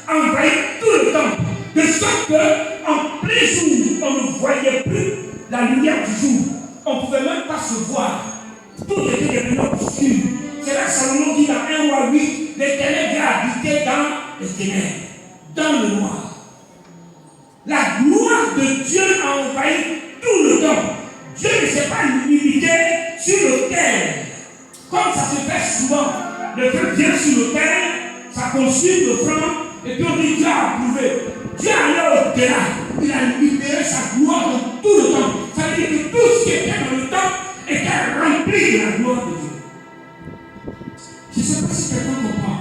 envahi tout le temple. De sorte qu'en plein jour, on ne voyait plus la lumière du jour. On ne pouvait même pas se voir. Tout était devenu obscur. C'est là que Salomon dit dans 1 roi 8, l'Éternel vient habiter dans les ténèbres, dans le noir. La gloire de Dieu a envahi tout le temple. Dieu ne s'est pas limité sur l'autel, comme ça se fait souvent. Le feu vient sur l'autel, ça consume l'offrande, et puis on dit Dieu a approuvé. Dieu allait au-delà. Il a libéré sa gloire dans tout le temple. Ça veut dire que tout ce qui était dans le temple était rempli de la gloire de Dieu. Je ne sais pas si quelqu'un comprend.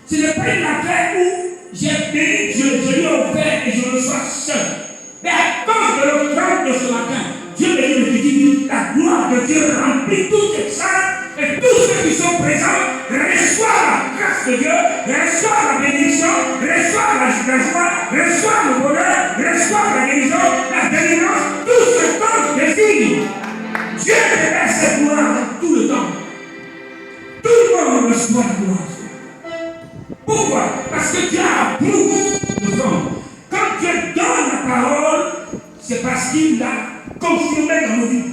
Ce n'est pas une affaire où j'ai béni Dieu, je lui ai offert et je reçois seul. Mais à cause de l'offrande de ce matin, Dieu me dit, me dit, la gloire de Dieu remplit toutes les salles et tous ceux qui sont présents reçoivent la grâce de Dieu, reçoivent la bénédiction, reçoivent la joie, reçoivent le bonheur, reçoivent la guérison, la délivrance, tout ce temps désire. Dieu révèle cette gloire dans tout le temps. Tout le monde reçoit la gloire. Pourquoi? Parce que Dieu approuve le hommes. Quand Dieu donne la parole, c'est parce qu'il l'a confirmé dans nos vies.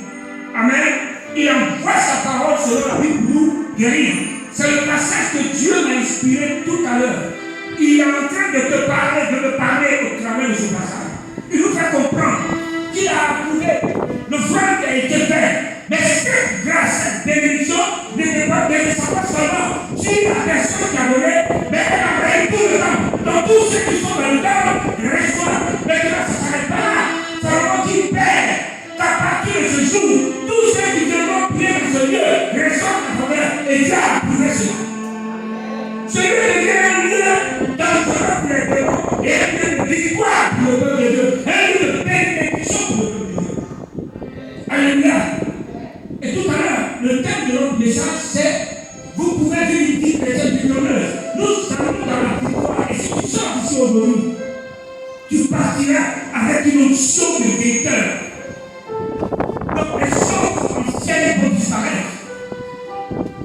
Amen. Il envoie sa parole selon la Bible pour nous guérir. C'est le passage que Dieu m'a inspiré tout à l'heure. Il est en train de te parler, de me parler au travers de ce passage. Il nous fait comprendre qu'il a approuvé le front qui a été fait. Mais cette grâce, cette bénédiction n'était pas seulement sur la personne qui a donné, mais elle a envahi tout le temps. Donc tous ceux qui sont dans le temps reçoivent. Mais ça ne s'arrête pas là. Seulement dit Père, qu'à partir de ce jour, tous ceux qui viendront prier dans ce lieu reçoivent la faveur. Et Dieu a approuvé cela. Celui qui vient un lieu dans le peuple des démons et un lieu de victoire pour le peuple de Dieu, un lieu de bénédiction pour le peuple de Dieu. Alléluia. Et tout à l'heure, le thème de notre message, c'est vous pouvez vivre une vie chrétienne victorieuse. Nous sommes dans la victoire. Et si tu sors ici aujourd'hui, tu partiras avec une onction de guetteur. Donc les choses anciennes vont disparaître.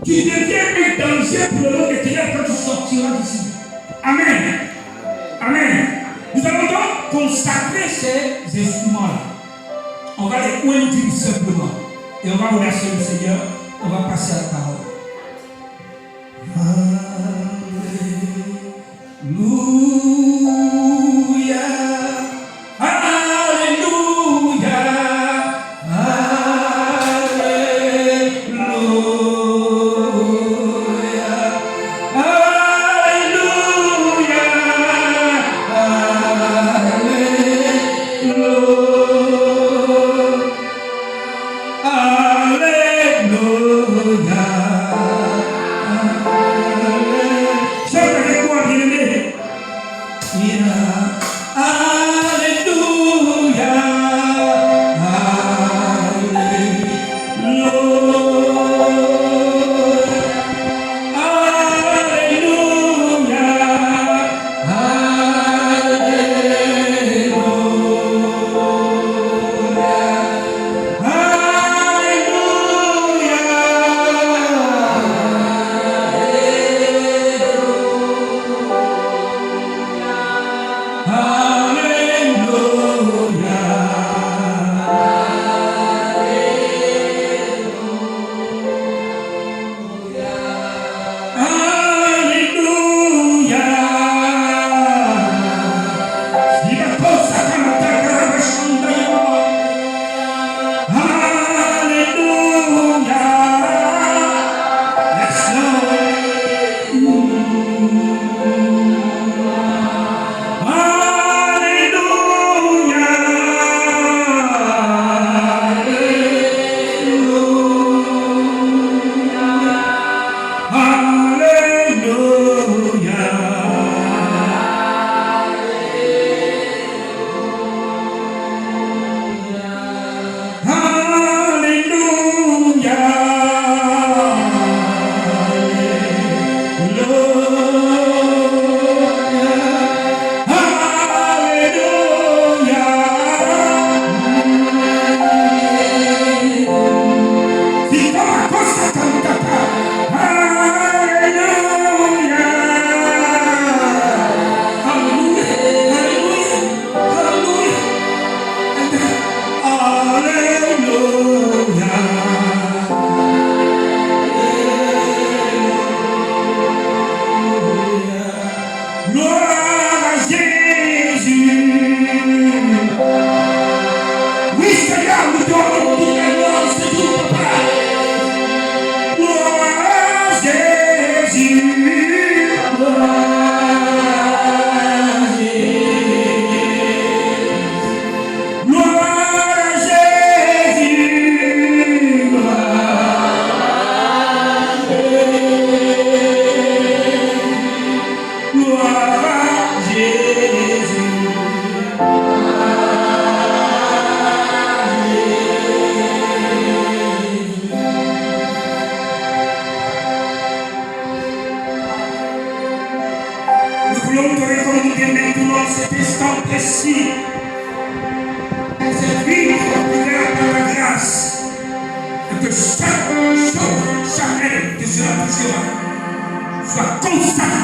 Tu deviens un danger pour le nom des ténèbres quand tu sortiras d'ici. Amen. Amen. Nous allons donc consacrer ces instruments-là. On va les pointer simplement. Et on va remercier le Seigneur. On va passer à la parole. Alléluia. Alléluia. Alléluia. Gloire à Jésus. Nous voulons te recommander maintenant cet instant précis. Cette vie ouverte par la grâce. Que chaque chose, chaque aide que cela touchera soit constatée